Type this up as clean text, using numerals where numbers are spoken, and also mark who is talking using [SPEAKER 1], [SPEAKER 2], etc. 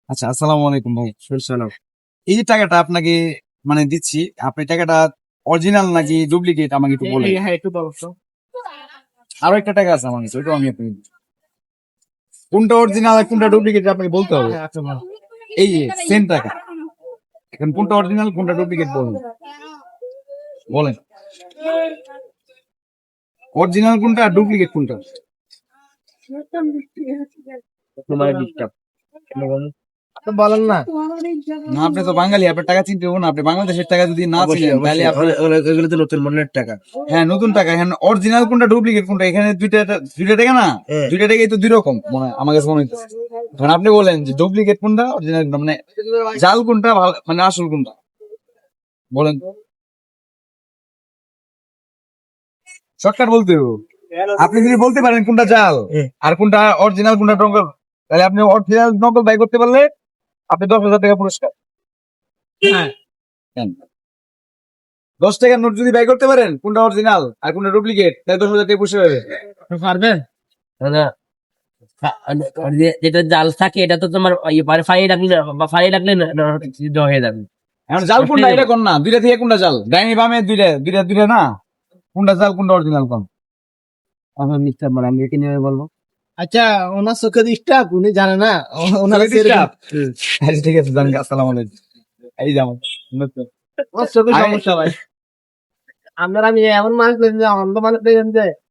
[SPEAKER 1] আচ্ছা, আসসালামু আলাইকুম ভাই।
[SPEAKER 2] শুনছিলাম।
[SPEAKER 1] এই যে টাকাটা আপনাকে মানে দিচ্ছি, আপনি টাকাটা অরিজিনাল নাকি ডুপ্লিকেট আমাকে একটু বলেন।
[SPEAKER 2] হ্যাঁ, একটু বলো তো।
[SPEAKER 1] আরো একটা টাকা আছে আমার কাছে, ওইটাও আমি আপনাকে দিচ্ছি। কোনটা অরিজিনাল আর কোনটা ডুপ্লিকেট আপনাকে বলতে হবে।
[SPEAKER 2] হ্যাঁ, আচ্ছা বলো।
[SPEAKER 1] এই যে সেম টাকা, এখন কোনটা অরিজিনাল কোনটা ডুপ্লিকেট বলেন, বলেন অরিজিনাল কোনটা আর ডুপ্লিকেট কোনটা।
[SPEAKER 2] তোমার ডিস্টার্ব তো বলেন না।
[SPEAKER 1] না, আপনি তো বাঙালি, আপনার টাকা চিনতে হবে না। আপনি বাংলাদেশের টাকা যদি না চিনেন তাহলে আপনি,
[SPEAKER 2] ওগুলো তো নতুন মনের টাকা।
[SPEAKER 1] হ্যাঁ নতুন টাকা, এখানে অরিজিনাল কোনটা ডুপ্লিকেট কোনটা, এখানে দুইটা দুইটা টাকা না,
[SPEAKER 2] হ্যাঁ।
[SPEAKER 1] দুইটা টাকাই তো দুই রকম মনে হয়, আমার কাছে মনে হচ্ছে। এখন আপনি বলেন যে ডুপ্লিকেট কোনটা অরিজিনাল কোনটা, মানে জাল কোনটা মানে আসল কোনটা, বলেন শর্টকাট বলতে হবে। আপনি যদি বলতে পারেন কোনটা জাল আর কোনটা অরিজিনাল কোনটা নকল, তাহলে আপনি অরিজিনাল নকল বাই করতে পারলে আপনি 10,000 টাকা পুরস্কার।
[SPEAKER 2] হ্যাঁ।
[SPEAKER 1] কেন? 10 টাকার নোট যদি বাই করতে পারেন কোনটা অরিজিনাল আর কোনটা ডুপ্লিকেট, তাহলে 10,000 টাকা পুরস্কার হবে।
[SPEAKER 2] পারবেন না। যেটা জাল থাকে এটা তো তোমার ফাইল রাখলে বা ফাইল রাখলে সিদ্ধ হয়ে যাবে।
[SPEAKER 1] এখন জাল কোনটা এটা কোন না, দুইটা থেকে কোনটা জাল, ডাইনি বামে দুইটা দুইটা দুইটা না, কোনটা জাল কোনটা অরিজিনাল কোন।
[SPEAKER 2] আমার মিস্টার মানে আমি কিনে বলবো। আচ্ছা, ওনার চোখে ডিস্টার্ব, উনি জানে না। ওনার
[SPEAKER 1] চোখে disturb? আচ্ছা ঠিক আছে, জান, আসসালামু আলাইকুম। এই যেমন
[SPEAKER 2] চোখে সমস্যা ভাই। আপনারা আমি এমন মানুষ পেয়েছেন যে অন্ধ মানুষ পেয়েছেন যে